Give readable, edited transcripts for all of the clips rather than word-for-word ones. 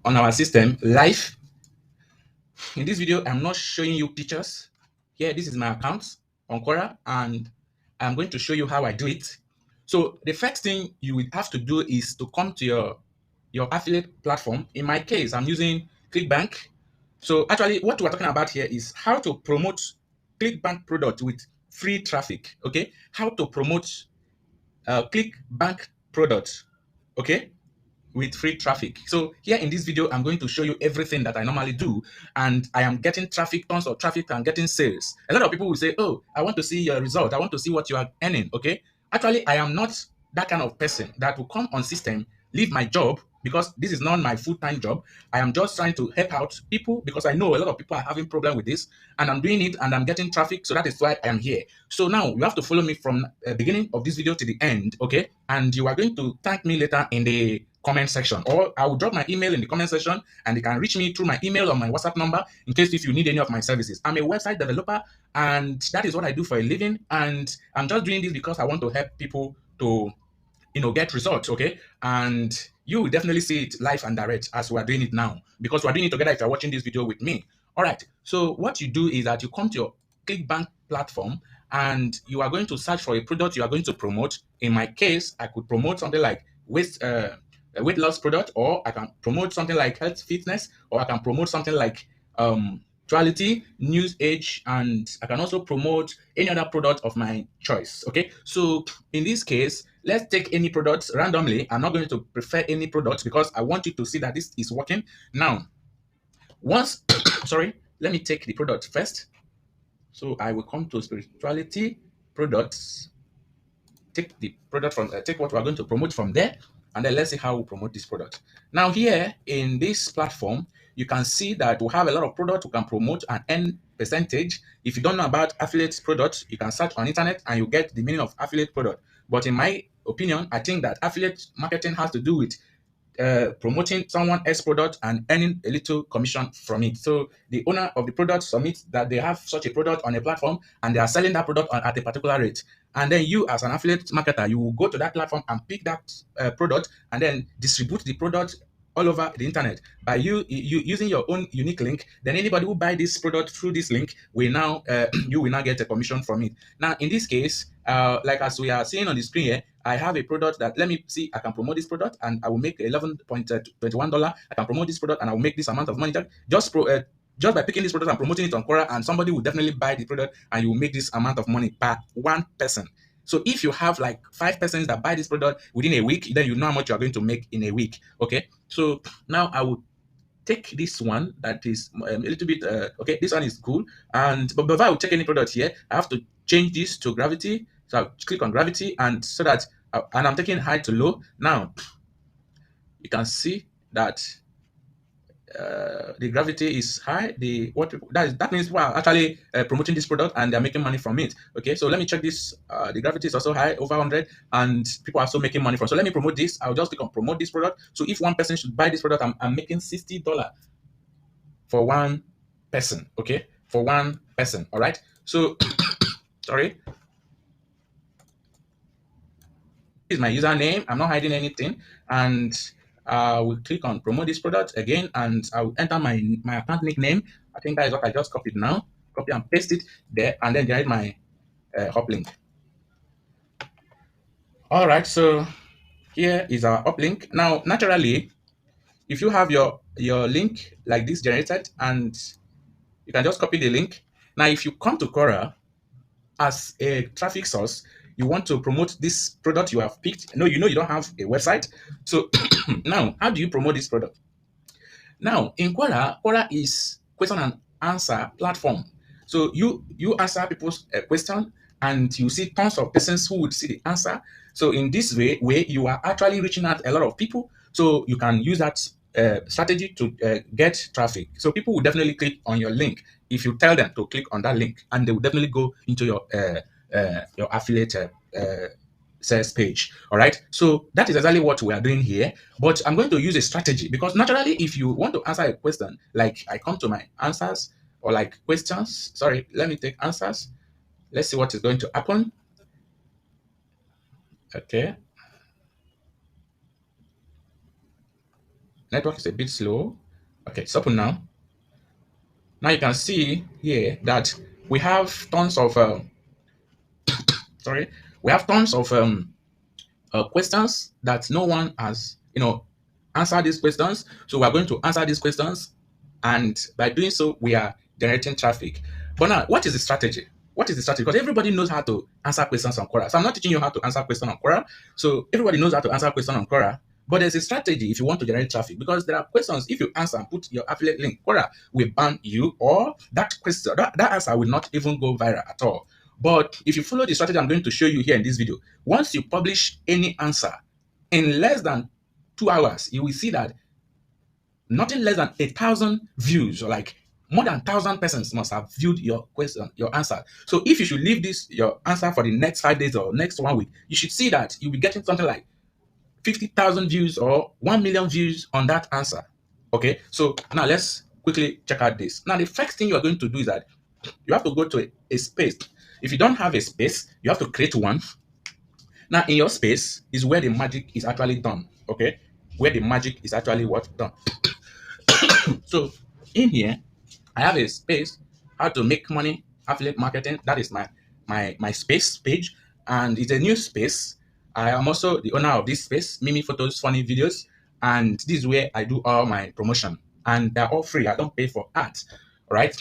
on our system live. In this video, I'm not showing you pictures. Here, this is my account on Quora, and I'm going to show you how I do it. So the first thing you will have to do is to come to your affiliate platform. In my case, I'm using ClickBank. So actually, what we're talking about here is how to promote ClickBank product with free traffic. Okay, how to promote ClickBank product. Okay, with free traffic. So here in this video, I'm going to show you everything that I normally do, and I am getting traffic, tons of traffic, and getting sales. A lot of people will say, oh, I want to see your result. I want to see what you are earning. Okay. Actually, I am not that kind of person that will come on system, leave my job because this is not my full-time job. I am just trying to help out people because I know a lot of people are having problem with this, and I'm doing it and I'm getting traffic. So that is why I am here. So now you have to follow me from the beginning of this video to the end. Okay. And you are going to thank me later in the comment section, or I will drop my email in the comment section, and you can reach me through my email or my WhatsApp number in case if you need any of my services. I'm a website developer, and that is what I do for a living, and I'm just doing this because I want to help people to get results. Okay, and you will definitely see it live and direct as we are doing it now, because we're doing it together if you're watching this video with me. All right, so what you do is that you come to your ClickBank platform, and you are going to search for a product you are going to promote. In my case, I could promote something like a weight loss product, or I can promote something like health fitness, or I can promote something like actuality, news age, and I can also promote any other product of my choice. Okay, so in this case, let's take any products randomly. I'm not going to prefer any products because I want you to see that this is working. Now, once, sorry, let me take the product first. So I will come to spirituality products, take the product from, take what we're going to promote from there, and then let's see how we promote this product. Now here in this platform, you can see that we have a lot of products we can promote and earn percentage. If you don't know about affiliate products, you can search on internet and you get the meaning of affiliate product. But in my opinion, I think that affiliate marketing has to do with promoting someone else's product and earning a little commission from it. So the owner of the product submits that they have such a product on a platform and they are selling that product at a particular rate. And then you, as an affiliate marketer, you will go to that platform and pick that product and then distribute the product all over the internet by you using your own unique link. Then anybody who buy this product through this link will now you will now get a commission from it. Now in this case, like as we are seeing on the screen here, I have a product that, let me see, I can promote this product and I will make $11.21. I can promote this product and I will make this amount of money. Just by picking this product and promoting it on Quora, and somebody will definitely buy the product and you will make this amount of money per one person. So if you have like 5 persons that buy this product within a week, then you know how much you are going to make in a week. Okay. So now I will take this one that is a little bit okay. This one is cool. But before I will check any product here, I have to change this to gravity. So I'll click on gravity, and so that and I'm taking high to low. Now you can see that the gravity is high. That means we are actually promoting this product and they're making money from it. Okay, so let me check this. The gravity is also high, over 100, and people are also making money from. So let me promote this. I'll just click on promote this product. So if one person should buy this product, I'm making $60 for one person. Okay, for one person. All right. So sorry, this is my username. I'm not hiding anything, and we'll click on promote this product again, and I'll enter my account nickname. I think that is what I just copied now. Copy and paste it there, and then generate my hop link. All right, so here is our uplink. Now, naturally, if you have your link like this generated, and you can just copy the link. Now, if you come to Quora as a traffic source, you want to promote this product you have picked. No, you know you don't have a website. So now, how do you promote this product? Now, in Quora, Quora is question and answer platform. So you answer people's question, and you see tons of persons who would see the answer. So in this way you are actually reaching out a lot of people. So you can use that strategy to get traffic. So people will definitely click on your link if you tell them to click on that link, and they will definitely go into your affiliate sales page. All right, so that is exactly what we are doing here, but I'm going to use a strategy, because naturally if you want to answer a question, like I come to my answers, or like questions, sorry, let me take answers. Let's see what is going to happen. Okay, network is a bit slow. Okay, it's open now. Now you can see here that we have tons of sorry, we have tons of questions that no one has, answered these questions. So we are going to answer these questions, and by doing so, we are generating traffic. But now, what is the strategy? What is the strategy? Because everybody knows how to answer questions on Quora. So I'm not teaching you how to answer questions on Quora. So everybody knows how to answer questions on Quora. But there's a strategy if you want to generate traffic, because there are questions, if you answer and put your affiliate link, Quora will ban you, or that question, that answer will not even go viral at all. But if you follow the strategy I'm going to show you here in this video, once you publish any answer in less than 2 hours, you will see that nothing less than 1,000 views, or like more than 1,000 persons must have viewed your question, your answer. So if you should leave this your answer for the next 5 days or next 1 week, you should see that you'll be getting something like 50,000 views or 1 million views on that answer. Okay, so now let's quickly check out this. Now the first thing you are going to do is that you have to go to a space. If you don't have a space, you have to create one. Now in your space is where the magic is actually done. Okay, where the magic is actually what done. So in here, I have a space, how to make money, affiliate marketing. That is my space page, and it's a new space. I am also the owner of this space, Mimi Photos, Funny Videos, and this is where I do all my promotion, and they're all free. I don't pay for ads. All right.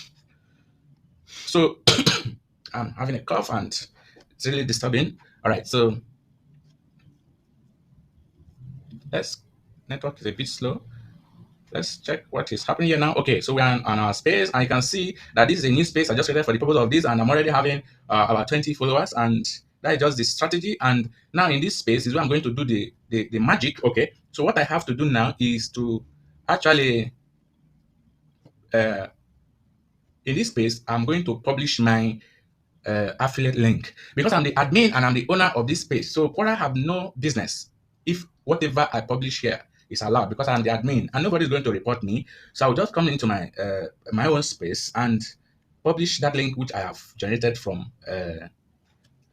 So I'm having a cough and it's really disturbing. All right. So let's network is a bit slow. Let's check what is happening here now. Okay, so we're on our space, and you can see that this is a new space I just created for the purpose of this, and I'm already having about 20 followers, and that is just the strategy. And now in this space is where I'm going to do the magic. Okay, so what I have to do now is to actually uh, in this space I'm going to publish my affiliate link, because I'm the admin and I'm the owner of this space. So Quora have no business if whatever I publish here is allowed, because I'm the admin and nobody's going to report me. So I'll just come into my own space and publish that link which I have generated from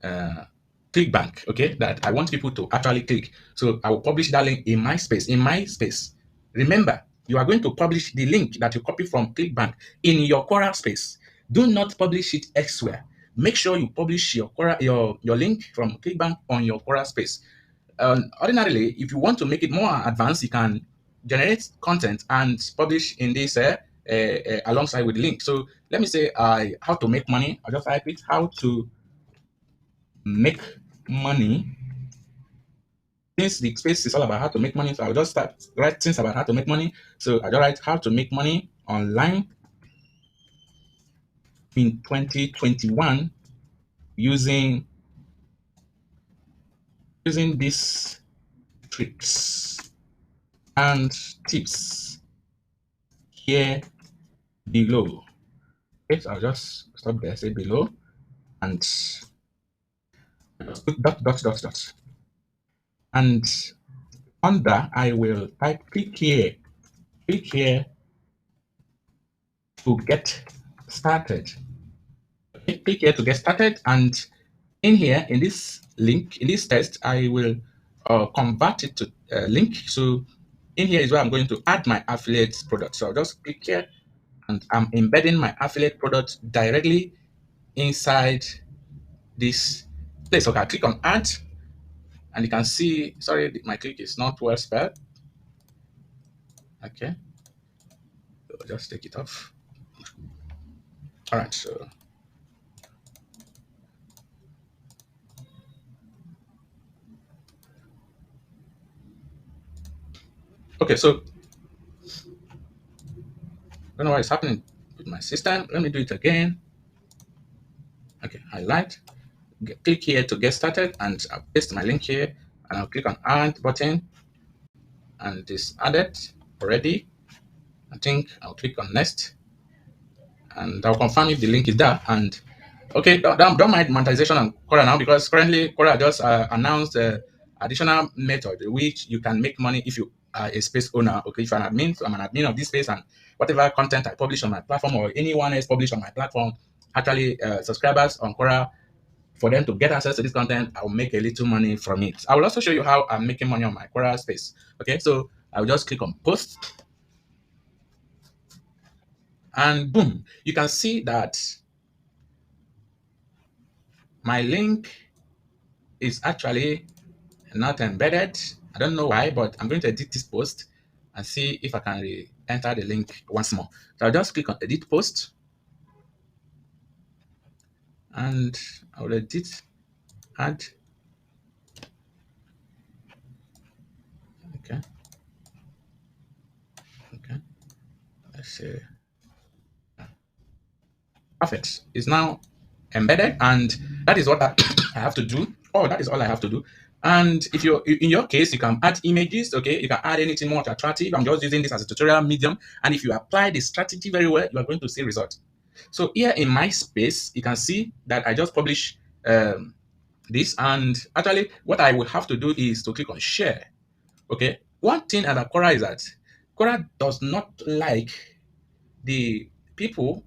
ClickBank. Okay, that I want people to actually click. So I will publish that link in my space. In my space, remember, you are going to publish the link that you copy from ClickBank in your Quora space. Do not publish it elsewhere. Make sure you publish your Quora, your link from ClickBank on your Quora space. Ordinarily, if you want to make it more advanced, you can generate content and publish in this alongside with the link. So let me say how to make money. I'll just type it, how to make money. Since the space is all about how to make money, so I'll just start write things about how to make money. So I just write how to make money online in 2021 using these tricks and tips here below. Okay, so I'll just stop there, say below, and dot. And under I will type click here to get started. Okay, click here to get started, and in here in this link, in this test, I will convert it to a link. So in here is where I'm going to add my affiliate product. So I'll just click here and I'm embedding my affiliate product directly inside this place. Okay, I click on add, and you can see, sorry, my click is not well spelled. Okay, so I'll just take it off. All right, so okay, so I don't know what is happening with my system. Let me do it again. Okay, highlight, click here to get started, and I'll paste my link here, and I'll click on add button, and it's added already. I think I'll click on next, and I'll confirm if the link is there. And okay, don't mind monetization on Quora now, because currently Quora just announced additional method which you can make money if you are a space owner. Okay, if you're an admin, so I'm an admin of this space, and whatever content I publish on my platform or anyone else publish on my platform, actually subscribers on Quora, for them to get access to this content, I'll make a little money from it. I will also show you how I'm making money on my Quora space. Okay, so I'll just click on post, and boom, you can see that my link is actually not embedded. I don't know why, but I'm going to edit this post and see if I can enter the link once more. So I'll just click on edit post, and I'll edit, add. Okay, okay. Let's see. Perfect. It's now embedded, and that is what I I have to do. Oh, that is all I have to do. And if you're in your case, you can add images. Okay, you can add anything more attractive. I'm just using this as a tutorial medium, and if you apply the strategy very well, you are going to see results. So here in my space, you can see that I just publish this, and actually, what I will have to do is to click on share. Okay, one thing about Quora is that Quora does not like the people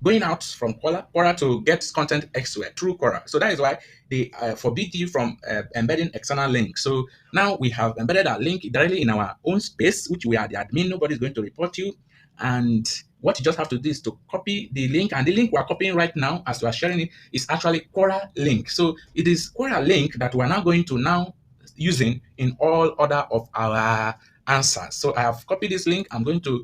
going out from Quora to get content elsewhere through Quora. So that is why they forbid you from embedding external links. So now we have embedded our link directly in our own space, which we are the admin. Nobody's going to report you. And what you just have to do is to copy the link. And the link we're copying right now, as we are sharing it, is actually Quora link. So it is Quora link that we're now going to using in all other of our answers. So I have copied this link. I'm going to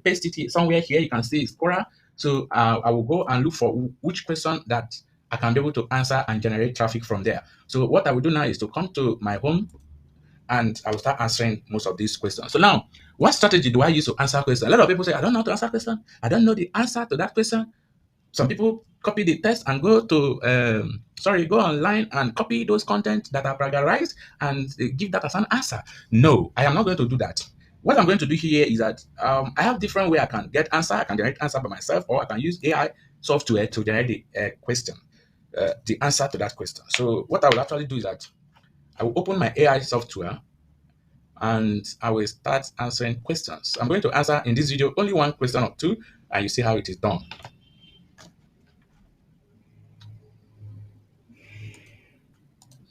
paste it somewhere here. You can see it's Quora. So I will go and look for which question that I can be able to answer and generate traffic from there. So what I will do now is to come to my home, and I will start answering most of these questions. So now, what strategy do I use to answer questions? A lot of people say, I don't know how to answer question. I don't know the answer to that question. Some people copy the text and go online and copy those content that are plagiarized and give that as an answer. No, I am not going to do that. What I'm going to do here is that I have different way I can get answer. I can generate answer by myself, or I can use AI software to generate the question, the answer to that question. So what I will actually do is that I will open my AI software, and I will start answering questions. I'm going to answer in this video only one question or two, and you see how it is done.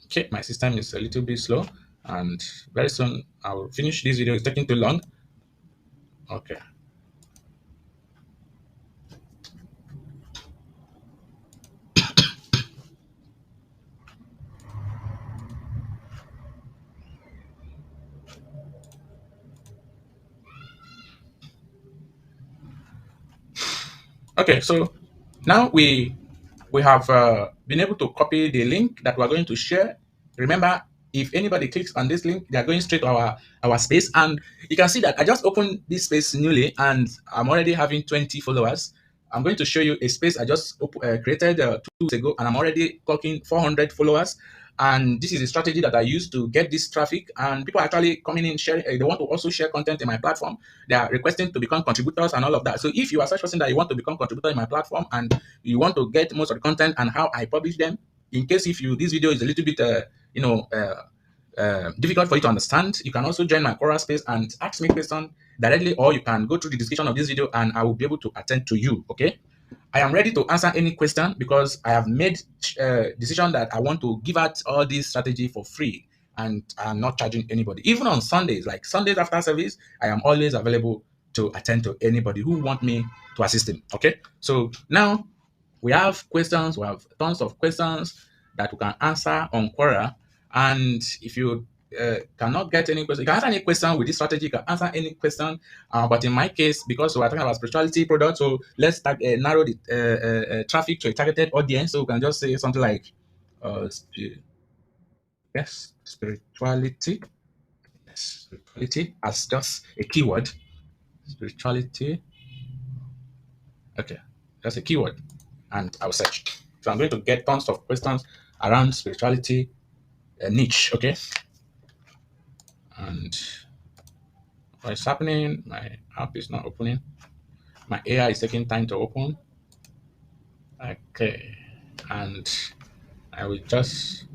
Okay, my system is a little bit slow, and very soon I will finish this video. It's taking too long. Okay. Okay, so now we have been able to copy the link that we're going to share. Remember, if anybody clicks on this link, they are going straight to our space, and you can see that I just opened this space newly, and I'm already having 20 followers. I'm going to show you a space I just created 2 weeks ago, and I'm already clocking 400 followers. And this is a strategy that I use to get this traffic, and people are actually coming in sharing. They want to also share content in my platform. They are requesting to become contributors and all of that. So if you are such person that you want to become contributor in my platform, and you want to get most of the content and how I publish them, in case if this video is a little bit difficult for you to understand, you can also join my Quora space and ask me questions directly, or you can go through the description of this video and I will be able to attend to you. Okay, I am ready to answer any question because I have made decision that I want to give out all this strategy for free, and I'm not charging anybody. Even on Sundays, like Sundays after service, I am always available to attend to anybody who want me to assist him. Okay, so now we have questions. We have tons of questions that we can answer on Quora. And if you cannot get any question, you can answer any question with this strategy. You can answer any question. But in my case, because we're talking about spirituality products, so let's narrow the traffic to a targeted audience. So we can just say something like, yes, spirituality. Yes, spirituality as just a keyword. Spirituality. Okay, that's a keyword, and I'll search. So I'm going to get tons of questions around spirituality niche. Okay, and what's happening? My app is not opening. My AI is taking time to open. Okay, and I will just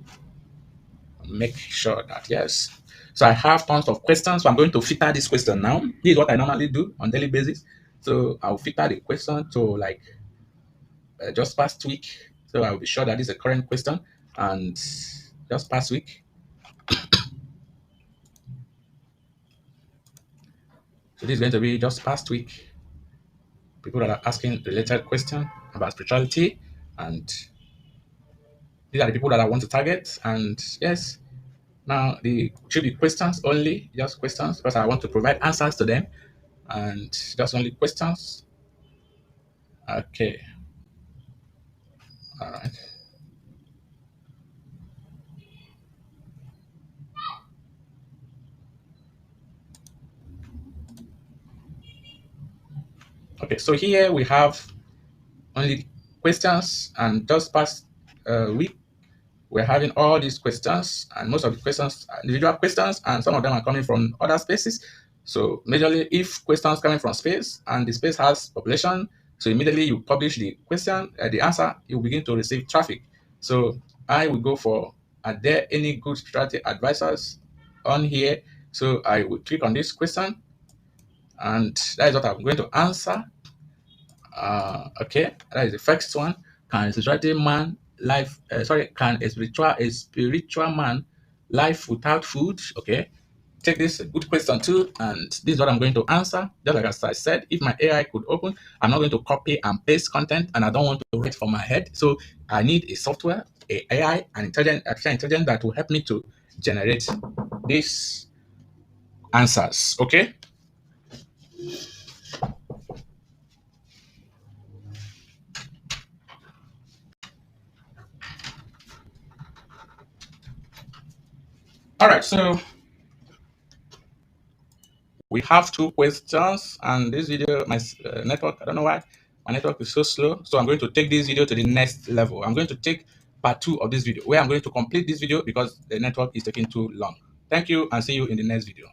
make sure that yes. So I have tons of questions. So I'm going to filter this question now. This is what I normally do on daily basis. So I'll filter the question to like just past week. So I'll be sure that this is a current question, and just past week. So this is going to be just past week. People that are asking related questions about spirituality, and these are the people that I want to target. And yes, now the should be questions only, just questions, because I want to provide answers to them, and just only questions. Okay, all right. Okay, so here we have only questions, and just past week we're having all these questions, and most of the questions are individual questions, and some of them are coming from other spaces. So majorly, if questions coming from space and the space has population, so immediately you publish the question, the answer, you begin to receive traffic. So I will go for, are there any good strategy advisors on here? So I will click on this question, and that is what I'm going to answer. Okay, that is the first one. Can a spiritual man life? Can a spiritual man life without food? Okay, take this a good question too, and this is what I'm going to answer. Just like as I said, if my AI could open, I'm not going to copy and paste content, and I don't want to write from my head. So I need a software, a AI, an artificial intelligence that will help me to generate these answers. Okay. All right. So we have two questions, and this video, my network, I don't know why my network is so slow. So I'm going to take this video to the next level. I'm going to take part two of this video where I'm going to complete this video because the network is taking too long. Thank you, and see you in the next video.